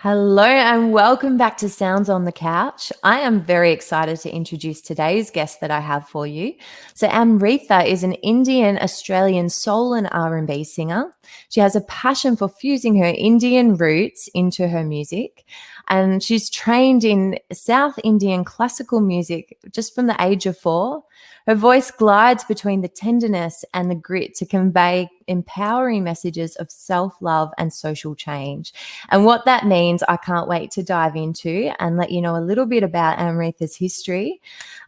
Hello and welcome back to Sounds on the Couch. I am very excited to introduce today's guest that I have for you. So Amritha is an Indian Australian soul and R&B singer. She has a passion for fusing her Indian roots into her music, and she's trained in South Indian classical music just from the age of 4. Her voice glides between the tenderness and the grit to convey empowering messages of self-love and social change. And what that means, I can't wait to dive into and let you know a little bit about Amritha's history.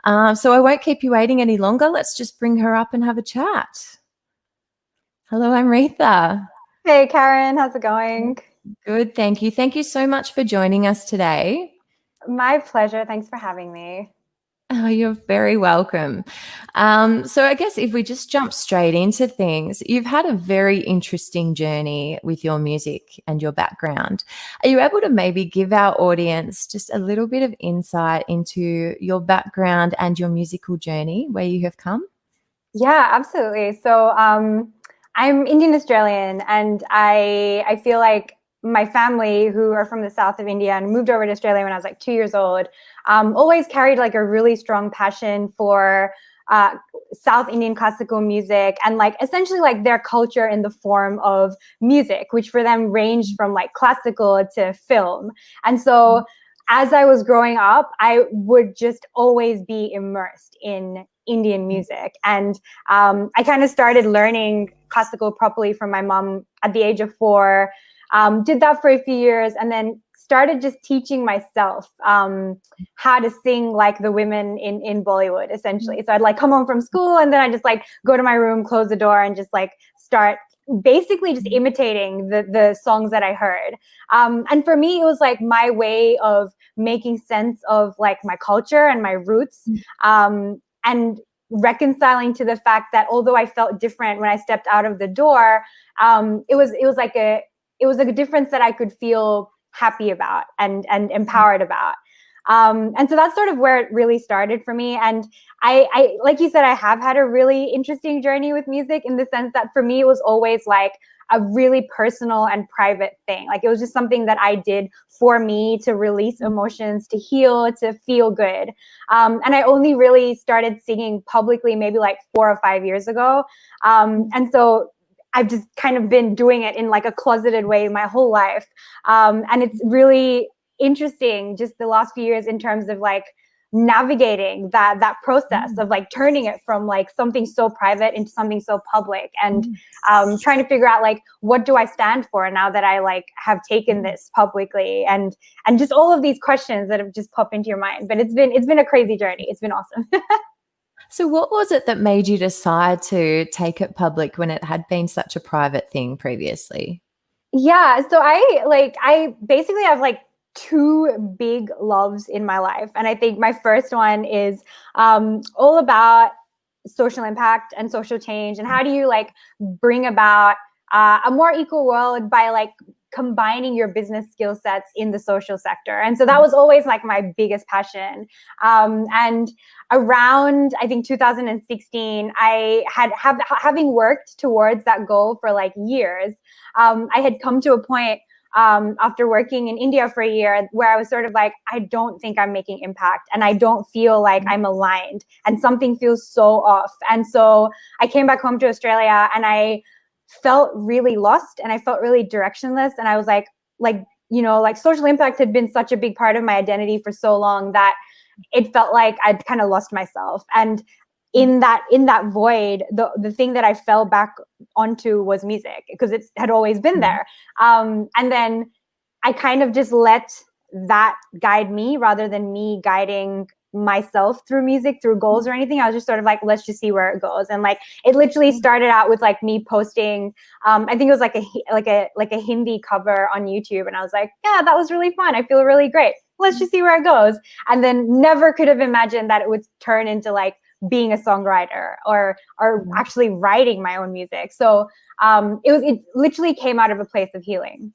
So I won't keep you waiting any longer. Let's just bring her up and have a chat. Hello, Amritha. Hey Karen, how's it going? Good, thank you. Thank you so much for joining us today. My pleasure. Thanks for having me. Oh, you're very welcome. So I guess if we just jump straight into things, you've had a very interesting journey with your music and your background. Are you able to maybe give our audience just a little bit of insight into your background and your musical journey, where you have come? Yeah, absolutely. I'm Indian Australian, and I feel like my family, who are from the south of India and moved over to Australia when I was like 2 years old, always carried like a really strong passion for uh, South Indian classical music and like essentially like their culture in the form of music, which for them ranged from like classical to film. And so as I was growing up, I would just always be immersed in Indian music. And I kind of started learning classical properly from my mom at the age of 4, did that for a few years, and then started just teaching myself how to sing like the women in Bollywood, essentially. So I'd like come home from school and then I just like go to my room, close the door, and just like start basically just imitating the songs that I heard. And for me, it was like my way of making sense of like my culture and my roots, and reconciling to the fact that although I felt different when I stepped out of the door, it was a difference that I could feel happy about and empowered about. And so that's sort of where it really started for me. And I, like you said, I have had a really interesting journey with music in the sense that for me, it was always like a really personal and private thing. Like it was just something that I did for me to release emotions, to heal, to feel good. And I only really started singing publicly maybe like 4 or 5 years ago. And so I've just kind of been doing it in like a closeted way my whole life. And it's really interesting just the last few years in terms of like navigating that process of like turning it from like something so private into something so public, and trying to figure out like what do I stand for now that I like have taken this publicly, and just all of these questions that have just popped into your mind. But it's been a crazy journey. It's been awesome. So what was it that made you decide to take it public when it had been such a private thing previously? Yeah, so I basically have like two big loves in my life, and I think my first one is all about social impact and social change, and how do you like bring about a more equal world by like combining your business skill sets in the social sector. And so that was always like my biggest passion. And around I think 2016, having worked towards that goal for like years, I had come to a point after working in India for a year where I was sort of like, I don't think I'm making impact, and I don't feel like I'm aligned, and something feels so off. And so I came back home to Australia, and I felt really lost, and I felt really directionless. And I was like, like social impact had been such a big part of my identity for so long that it felt like I'd kind of lost myself. And in that void, the thing that I fell back onto was music, because it had always been there. And then I kind of just let that guide me rather than me guiding myself through music, through goals or anything. I was just sort of like, let's just see where it goes. And like it literally started out with like me posting, I think it was like a Hindi cover on YouTube, and I was like, yeah, that was really fun, I feel really great, let's just see where it goes. And then never could have imagined that it would turn into like being a songwriter or actually writing my own music. So it literally came out of a place of healing.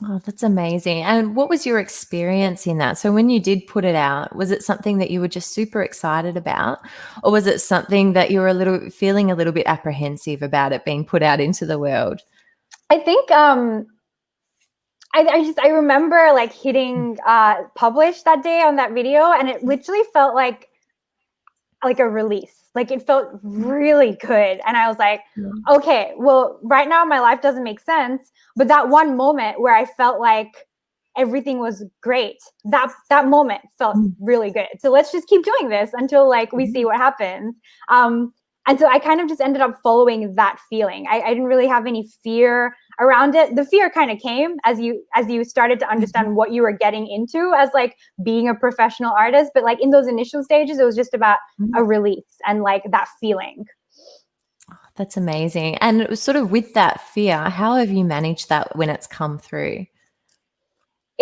Oh, that's amazing. And what was your experience in that? So when you did put it out, was it something that you were just super excited about, or was it something that you were feeling a little bit apprehensive about it being put out into the world? I think I remember like hitting publish that day on that video, and it literally felt like a release. Like it felt really good. And I was like, okay, well, right now my life doesn't make sense. But that one moment where I felt like everything was great, that moment felt really good. So let's just keep doing this until like we see what happens. And so I kind of just ended up following that feeling. I didn't really have any fear around it. The fear kind of came as you started to understand what you were getting into as like being a professional artist. But like in those initial stages, it was just about a release and like that feeling. That's amazing. And sort of with that fear, how have you managed that when it's come through?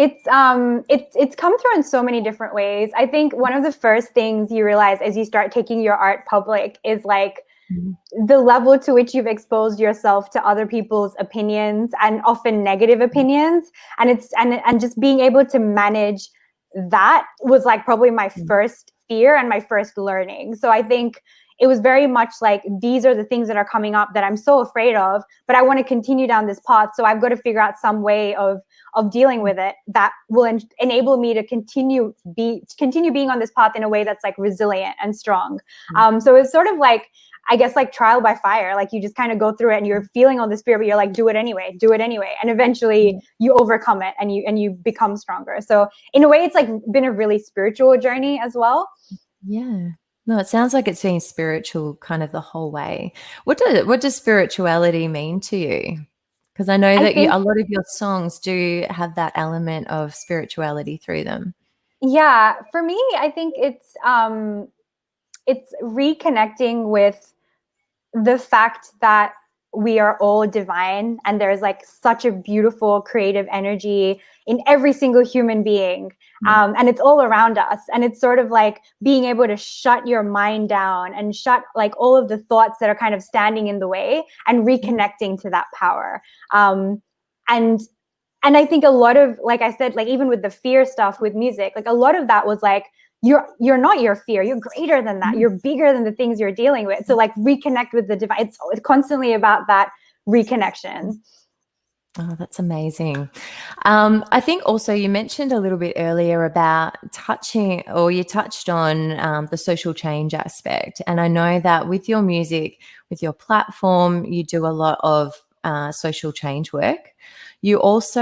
It's come through in so many different ways. I think one of the first things you realize as you start taking your art public is like the level to which you've exposed yourself to other people's opinions, and often negative opinions. And and just being able to manage that was like probably my first fear and my first learning. So I think it was very much like, these are the things that are coming up that I'm so afraid of, but I want to continue down this path. So I've got to figure out some way of dealing with it that will enable me to continue being on this path in a way that's like resilient and strong. So it's sort of like, I guess, like trial by fire. Like you just kind of go through it and you're feeling all this fear, but you're like, do it anyway. And eventually you overcome it and you become stronger. So in a way, it's like been a really spiritual journey as well. Yeah. No, it sounds like it's been spiritual kind of the whole way. What does spirituality mean to you? Because I know that a lot of your songs do have that element of spirituality through them. Yeah, for me, I think it's reconnecting with the fact that we are all divine, and there's like such a beautiful creative energy in every single human being. And it's all around us. And it's sort of like being able to shut your mind down and shut like all of the thoughts that are kind of standing in the way, and reconnecting to that power. And I think a lot of, like I said, like even with the fear stuff with music, like a lot of that was like, you're not your fear. You're greater than that. You're bigger than the things you're dealing with. So like reconnect with the divine. It's constantly about that reconnection. Oh, that's amazing. I think also you mentioned a little bit earlier about you touched on the social change aspect. And I know that with your music, with your platform, you do a lot of social change work. You also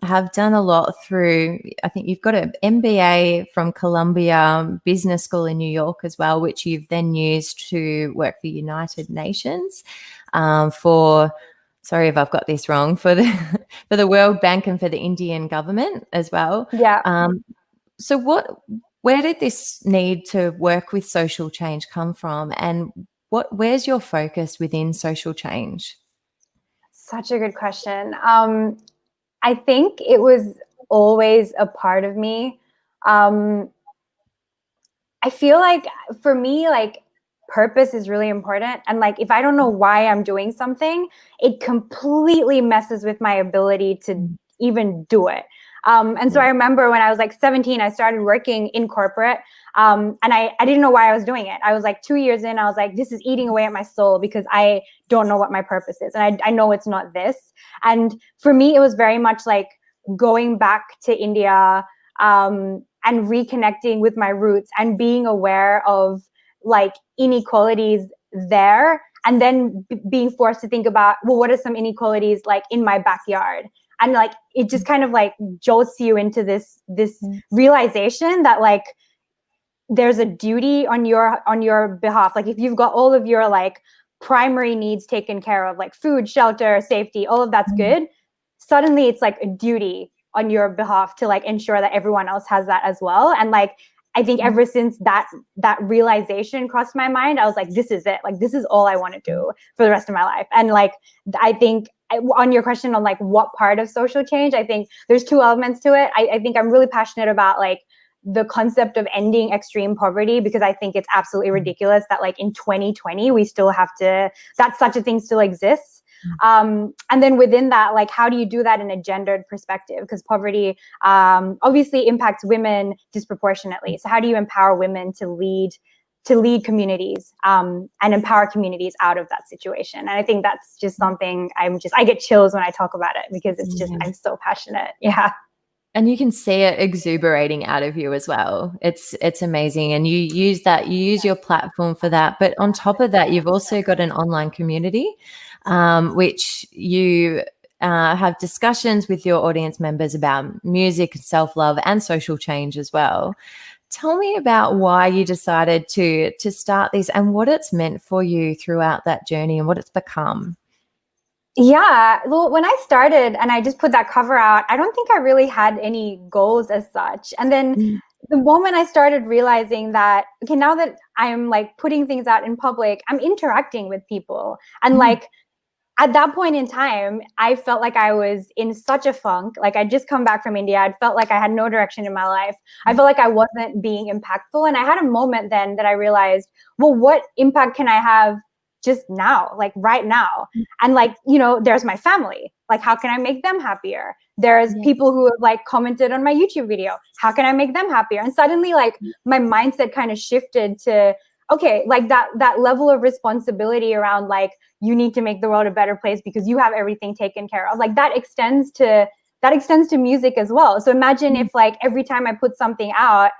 have done a lot through, I think you've got an MBA from Columbia Business School in New York as well, which you've then used to work for United Nations for, sorry if I've got this wrong, for the World Bank and for the Indian government as well. Yeah. So where did this need to work with social change come from, and where's your focus within social change? Such a good question. I think it was always a part of me. I feel like for me, like purpose is really important. And like, if I don't know why I'm doing something, it completely messes with my ability to even do it. And so I remember when I was like 17, I started working in corporate. And I didn't know why I was doing it. I was like 2 years in, I was like, this is eating away at my soul because I don't know what my purpose is. And I know it's not this. And for me, it was very much like going back to India, and reconnecting with my roots and being aware of like inequalities there, and then being forced to think about, well, what are some inequalities like in my backyard? And like it just kind of like jolts you into this realization that like there's a duty on your behalf. Like if you've got all of your like primary needs taken care of, like food, shelter, safety, all of that's good, suddenly it's like a duty on your behalf to like ensure that everyone else has that as well. And like I think ever since that realization crossed my mind, I was like, this is it. Like this is all I want to do for the rest of my life. And like I think on your question on like what part of social change, I think there's two elements to it. I think I'm really passionate about like the concept of ending extreme poverty, because I think it's absolutely ridiculous that like in 2020 we still have to, that such a thing still exists. And then within that, like how do you do that in a gendered perspective? Because poverty obviously impacts women disproportionately. So how do you empower women to lead to lead communities and empower communities out of that situation. And I think that's just something I get chills when I talk about it, because it's just, I'm so passionate. Yeah. And you can see it exuberating out of you as well. It's amazing. And you use your platform for that. But on top of that, you've also got an online community, which you have discussions with your audience members about music, self-love, and social change as well. Tell me about why you decided to start these and what it's meant for you throughout that journey and what it's become. Yeah, well, when I started and I just put that cover out, I don't think I really had any goals as such. And then the moment I started realizing that, okay, now that I'm like putting things out in public, I'm interacting with people. And like at that point in time, I felt like I was in such a funk. Like I'd just come back from India. I felt like I had no direction in my life. I felt like I wasn't being impactful. And I had a moment then that I realized, well, what impact can I have just now, like right now? And like, you know, there's my family. Like, how can I make them happier? There's people who have like commented on my YouTube video. How can I make them happier? And suddenly like my mindset kind of shifted to, okay, like that level of responsibility around like, you need to make the world a better place because you have everything taken care of. Like that extends to music as well. So imagine if like every time I put something out,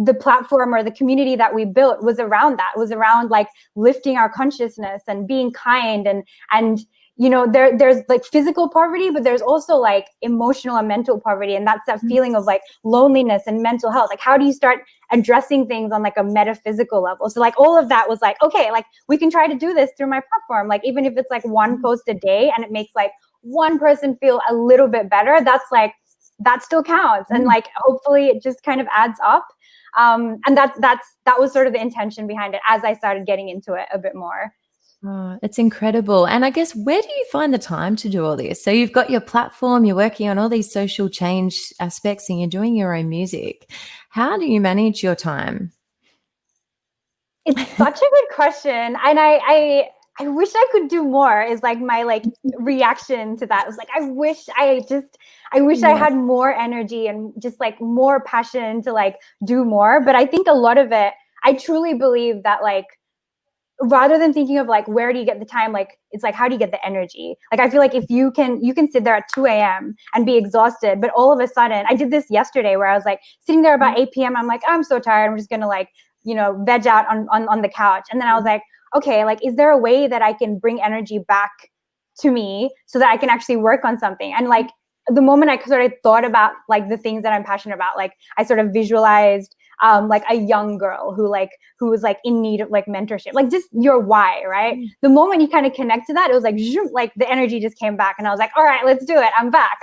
the platform or the community that we built was around that, was around like lifting our consciousness and being kind and you know, there's like physical poverty, but there's also like emotional and mental poverty. And that's that feeling of like loneliness and mental health. Like, how do you start addressing things on like a metaphysical level? So like all of that was like, okay, like we can try to do this through my platform. Like, even if it's like one post a day and it makes like one person feel a little bit better, that's like, that still counts. And like, hopefully it just kind of adds up. And that was sort of the intention behind it as I started getting into it a bit more. Oh, it's incredible. And I guess, where do you find the time to do all this? So you've got your platform, you're working on all these social change aspects, and you're doing your own music. How do you manage your time? It's such a good question. And I wish I could do more, is like my like reaction to that. It was like, I wish I had more energy and just like more passion to like do more. But I think a lot of it, I truly believe that like, rather than thinking of like, where do you get the time? Like, it's like, how do you get the energy? Like, I feel like if you can sit there at 2 a.m. and be exhausted, but all of a sudden, I did this yesterday where I was like sitting there about 8 p.m. I'm like, I'm so tired. I'm just going to like, you know, veg out on the couch. And then I was like, okay, like, is there a way that I can bring energy back to me so that I can actually work on something? And like, the moment I sort of thought about like the things that I'm passionate about, like I sort of visualized like a young girl who was like in need of like mentorship, like just your why, right? The moment you kind of connect to that, it was like, zoom, like the energy just came back and I was like, all right, let's do it. I'm back.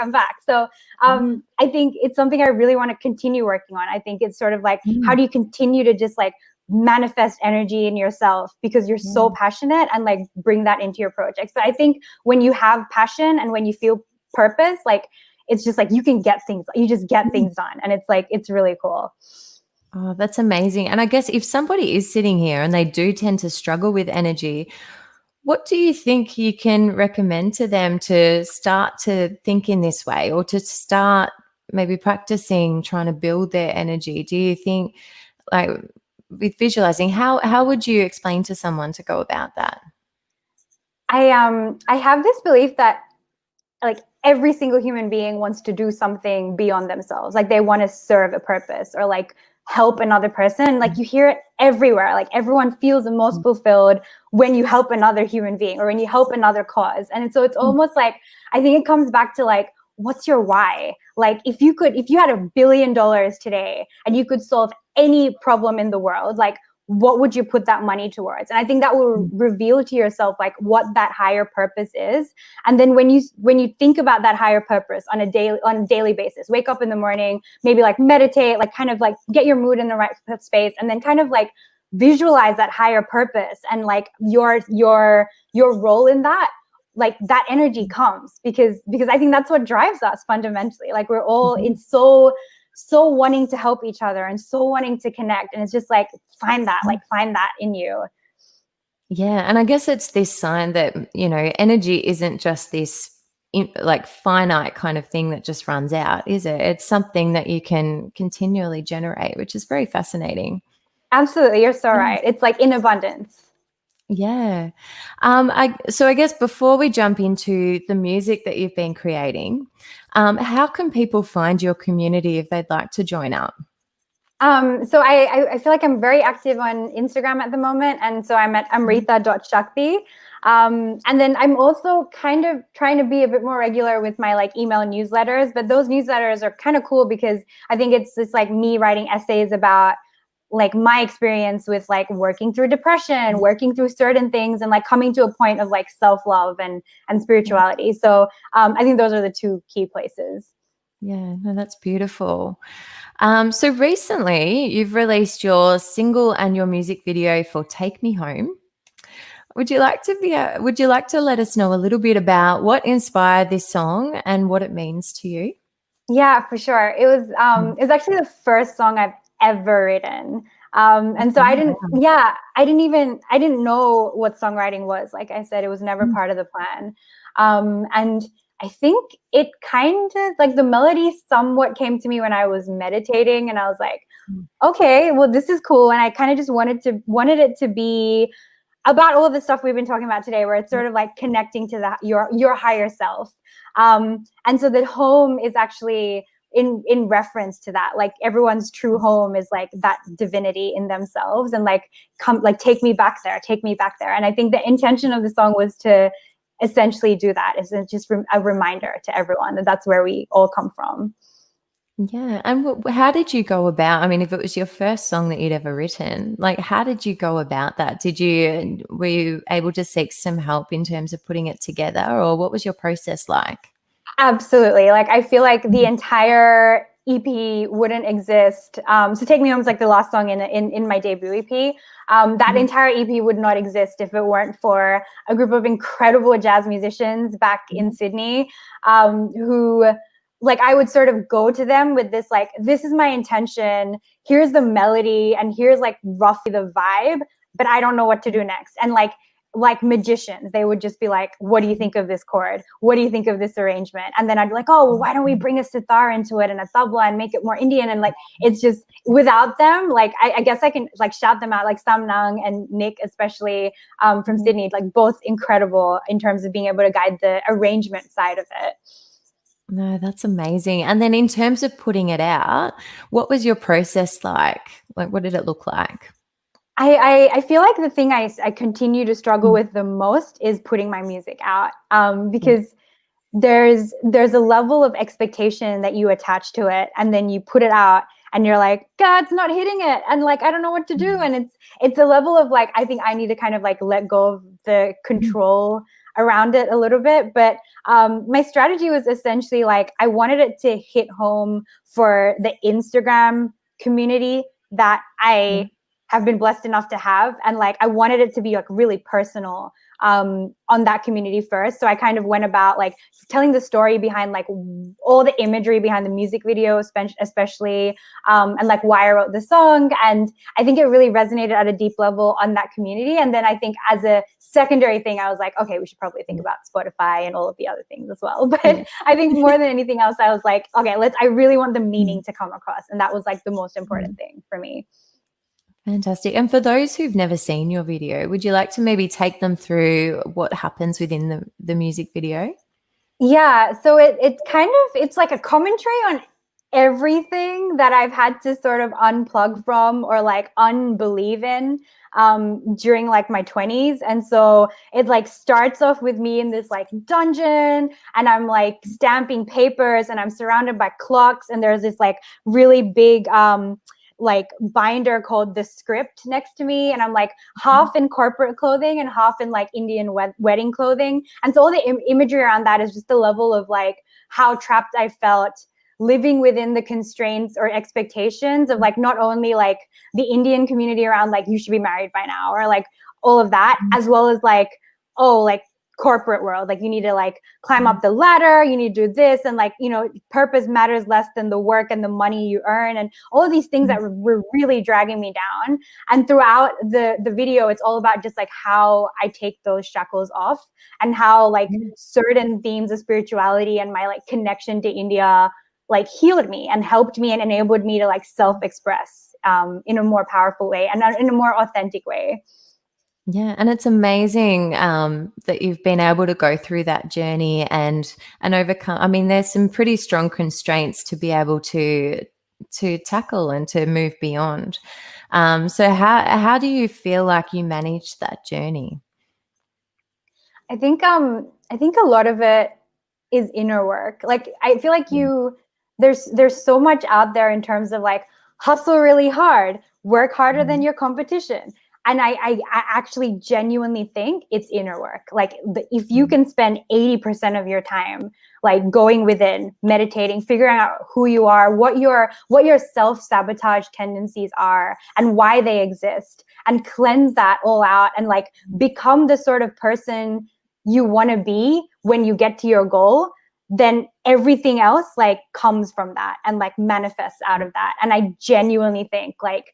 So I think it's something I really want to continue working on. I think it's sort of like, how do you continue to just like manifest energy in yourself because you're so passionate and like bring that into your projects. But I think when you have passion and when you feel purpose, like it's just like you just get things done, and it's like, it's really cool. Oh, that's amazing. And I guess if somebody is sitting here and they do tend to struggle with energy, what do you think you can recommend to them to start to think in this way, or to start maybe practicing trying to build their energy? Do you think, like with visualizing, how would you explain to someone to go about that? I have this belief that like every single human being wants to do something beyond themselves. Like they want to serve a purpose or like help another person. Like you hear it everywhere. Like everyone feels the most fulfilled when you help another human being or when you help another cause. And so it's almost like, I think it comes back to like, what's your why? Like if you had $1 billion today and you could solve any problem in the world, like what would you put that money towards? And I think that will reveal to yourself like what that higher purpose is. And then when you think about that higher purpose on a daily basis, wake up in the morning, maybe like meditate, like kind of like get your mood in the right space, and then kind of like visualize that higher purpose and like your role in that, like that energy comes because I think that's what drives us fundamentally. Like we're all in so wanting to help each other and so wanting to connect. And it's just like, find that in you. Yeah. And I guess it's this sign that, energy isn't just this like finite kind of thing that just runs out, is it? It's something that you can continually generate, which is very fascinating. Absolutely. You're so Yeah. right. It's like in abundance. Yeah. So I guess before we jump into the music that you've been creating, how can people find your community if they'd like to join up? So I feel like I'm very active on Instagram at the moment. And so I'm at amritha.shakti. And then I'm also kind of trying to be a bit more regular with my like email newsletters, but those newsletters are kind of cool because I think it's like me writing essays about like my experience with like working through depression, working through certain things, and like coming to a point of like self-love and spirituality. So I think those are the two key places. Yeah, no, that's beautiful. So recently you've released your single and your music video for Take Me Home. Would you like to let us know a little bit about what inspired this song and what it means to you? Yeah, for sure. It was actually the first song I've ever written. And so I Oh, didn't, wow. yeah, I didn't know what songwriting was. Like I said, it was never Mm, part of the plan. And I think it kind of like the melody somewhat came to me when I was meditating, and I was like, mm, okay, well, this is cool. And I kind of just wanted it to be about all of the stuff we've been talking about today, where it's sort of like connecting to your higher self. And so that home is actually in reference to that. Like everyone's true home is like that divinity in themselves, and like come like take me back there, take me back there. And I think the intention of the song was to essentially do that. It's just a reminder to everyone that that's where we all come from. yeah. And how did you go about? I mean, if it was your first song that you'd ever written, like how did you go about that? Were you able to seek some help in terms of putting it together, or what was your process like? Absolutely. Like I feel like the Mm, entire EP wouldn't exist. So Take Me Home is like the last song in my debut EP. That mhm, entire EP would not exist if it weren't for a group of incredible jazz musicians back in mhm, Sydney, who like I would sort of go to them with this like, this is my intention, here's the melody, and here's like roughly the vibe, but I don't know what to do next. And like magicians, they would just be like, what do you think of this chord? What do you think of this arrangement? And then I'd be like, oh, well, why don't we bring a sitar into it and a tabla and make it more Indian? And like, it's just without them, like, I guess I can like shout them out, like Sam Nang and Nick, especially from mhm. Sydney, like both incredible in terms of being able to guide the arrangement side of it. No, that's amazing. And then in terms of putting it out, what was your process like? Like, what did it look like? I feel like the thing I continue to struggle Mm, with the most is putting my music out, yeah. because there's a level of expectation that you attach to it, and then you put it out and you're like, God's not hitting it, and like I don't know what to do. Mm, And it's a level of like, I think I need to kind of like let go of the mm, control around it a little bit. But my strategy was essentially like I wanted it to hit home for the Instagram community that yeah. I have been blessed enough to have, and like I wanted it to be like really personal on that community first. So I kind of went about like telling the story behind like all the imagery behind the music video, especially, and like why I wrote the song. And I think it really resonated at a deep level on that community. And then I think as a secondary thing, I was like, okay, we should probably think about Spotify and all of the other things as well. But Yeah. I think more than anything else, I was like, okay, I really want the Mm, meaning to come across. And that was like the most mm. important thing for me. Fantastic. And for those who've never seen your video, would you like to maybe take them through what happens within the music video? Yeah, so it's kind of it's like a commentary on everything that I've had to sort of unplug from or like unbelieve in during like my 20s. And so it like starts off with me in this like dungeon, and I'm like stamping papers, and I'm surrounded by clocks, and there's this like really big like binder called the script next to me, and I'm like Mhm. half in corporate clothing and half in like Indian wedding clothing. And so all the imagery around that is just the level of like how trapped I felt living within the constraints or expectations of like not only like the Indian community around like you should be married by now or like all of that, as well as like, oh, like corporate world, like you need to like climb Mhm. up the ladder, you need to do this, and like, you know, purpose matters less than the work and the money you earn, and all of these things that were really dragging me down. And throughout the video, it's all about just like how I take those shackles off, and how like Mhm. certain themes of spirituality and my like connection to India like healed me and helped me and enabled me to like self-express in a more powerful way and in a more authentic way. Yeah, and it's amazing that you've been able to go through that journey and overcome. I mean, there's some pretty strong constraints to be able to tackle and to move beyond. So how do you feel like you managed that journey? I think a lot of it is inner work. Like I feel like there's so much out there in terms of like hustle really hard, work harder than your competition. And I actually genuinely think it's inner work. Like if you can spend 80% of your time like going within, meditating, figuring out who you are, what your self-sabotage tendencies are and why they exist, and cleanse that all out and like become the sort of person you want to be when you get to your goal, then everything else like comes from that and like manifests out of that. And I genuinely think like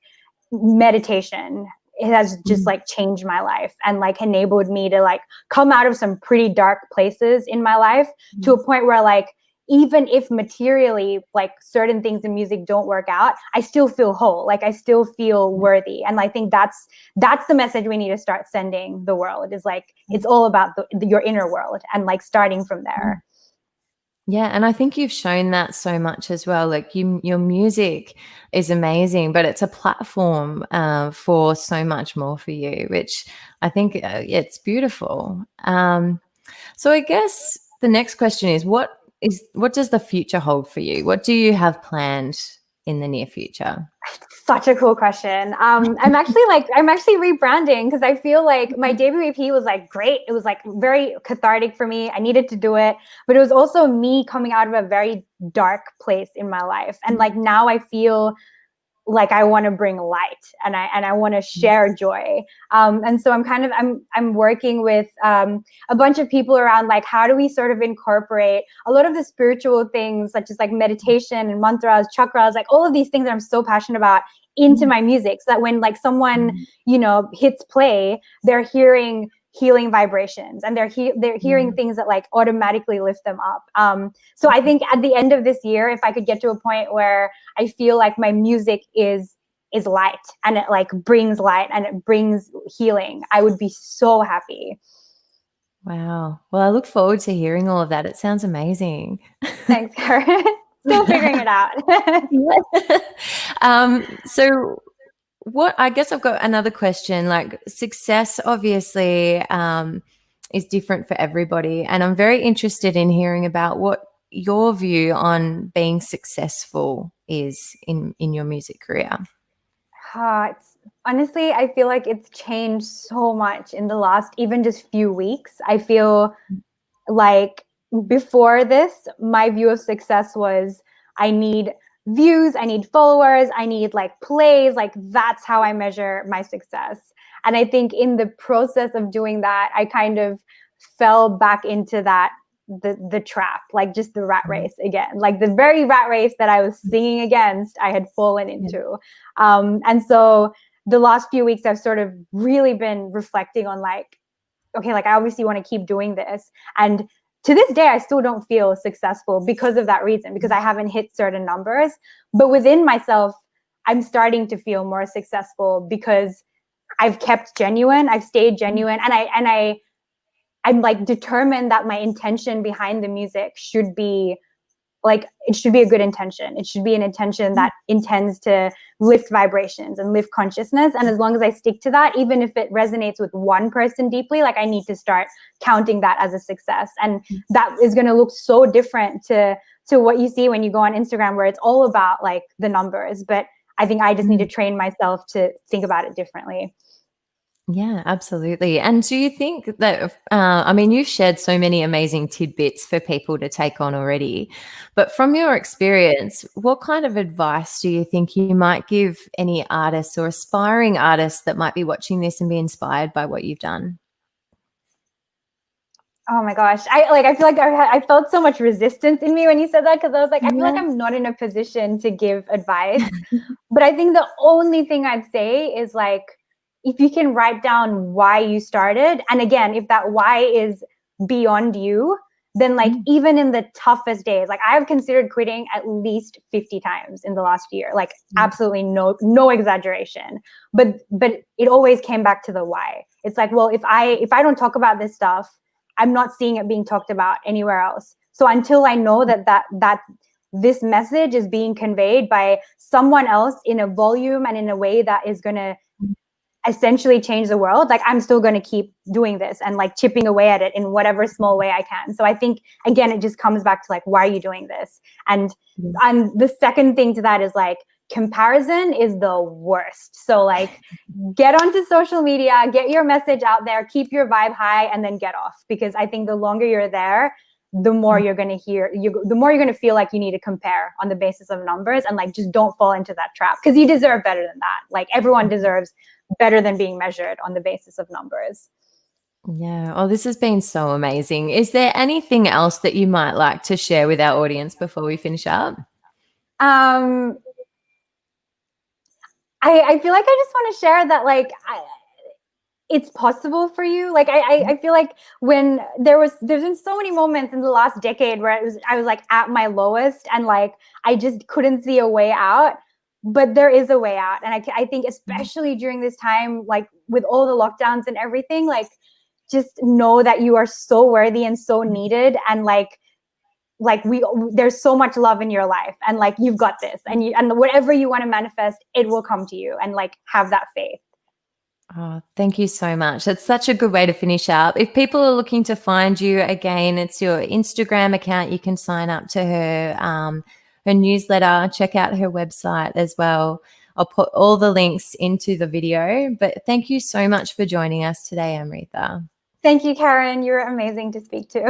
meditation, it has just like changed my life and like enabled me to like come out of some pretty dark places in my life to a point where like even if materially like certain things in music don't work out, I still feel whole. Like I still feel worthy. And I think that's the message we need to start sending the world, is like, it's all about your inner world and like starting from there. Yeah, and I think you've shown that so much as well. Like your music is amazing, but it's a platform for so much more for you, which I think it's beautiful. So I guess the next question is, what does the future hold for you? What do you have planned in the near future? Such a cool question. I'm actually rebranding because I feel like my debut EP was like great. It was like very cathartic for me. I needed to do it, but it was also me coming out of a very dark place in my life. And like now I feel like I want to bring light and I want to share joy. And so I'm working with a bunch of people around like, how do we sort of incorporate a lot of the spiritual things such as like meditation and mantras, chakras, like all of these things that I'm so passionate about into my music, so that when like someone, you know, hits play, they're hearing healing vibrations and they're hearing things that like automatically lift them up. So I think at the end of this year, if I could get to a point where I feel like my music is light and it like brings light and it brings healing, I would be so happy. Wow. Well, I look forward to hearing all of that. It sounds amazing. Thanks, Karen. Still figuring it out. So what, I guess I've got another question. Like success obviously is different for everybody, and I'm very interested in hearing about what your view on being successful is in your music career. Honestly, I feel like it's changed so much in the last even just few weeks. I feel like before this, my view of success was I need views, I need followers, I need like plays, like that's how I measure my success. And I think in the process of doing that, I kind of fell back into that the trap, like just the rat race again, like the very rat race that I was singing against, I had fallen into. And so the last few weeks, I've sort of really been reflecting on like, okay, like I obviously want to keep doing this. And to this day, I still don't feel successful because of that reason, because I haven't hit certain numbers. But within myself, I'm starting to feel more successful because I've kept genuine, I've stayed genuine, and I'm like determined that my intention behind the music should be like, it should be a good intention. It should be an intention that intends to lift vibrations and lift consciousness. And as long as I stick to that, even if it resonates with one person deeply, like I need to start counting that as a success. And that is going to look so different to what you see when you go on Instagram, where it's all about like the numbers. But I think I just need to train myself to think about it differently. Yeah, absolutely. And do you think that, I mean, you've shared so many amazing tidbits for people to take on already, but from your experience, what kind of advice do you think you might give any artists or aspiring artists that might be watching this and be inspired by what you've done? Oh my gosh. I feel like I felt so much resistance in me when you said that, because I was like, I feel like Yeah. I'm not in a position to give advice. But I think the only thing I'd say is like, if you can write down why you started, and again, if that why is beyond you, then like even in the toughest days, like I have considered quitting at least 50 times in the last year, like absolutely no exaggeration. But it always came back to the why. It's like, well, if I don't talk about this stuff, I'm not seeing it being talked about anywhere else. So until I know that this message is being conveyed by someone else in a volume and in a way that is going to essentially change the world, like I'm still going to keep doing this and like chipping away at it in whatever small way I can. So I think, again, it just comes back to like, why are you doing this? And the second thing to that is like, comparison is the worst. So like, get onto social media, get your message out there, keep your vibe high, and then get off. Because I think the longer you're there, the more you're going to the more you're going to feel like you need to compare on the basis of numbers, and like, just don't fall into that trap, because you deserve better than that. Like everyone deserves better than being measured on the basis of numbers. Yeah. Oh, this has been so amazing. Is there anything else that you might like to share with our audience before we finish up? I feel like I just want to share that like it's possible for you. Like I feel like when there's been so many moments in the last decade where I was like at my lowest, and like I just couldn't see a way out. But there is a way out. And I think especially during this time, like with all the lockdowns and everything, like just know that you are so worthy and so needed. And like there's so much love in your life, and like you've got this, and whatever you want to manifest, it will come to you, and like have that faith. Oh, thank you so much. That's such a good way to finish up. If people are looking to find you, again, it's your Instagram account. You can sign up to her newsletter, check out her website as well. I'll put all the links into the video. But thank you so much for joining us today, Amritha. Thank you, Karen. You're amazing to speak to.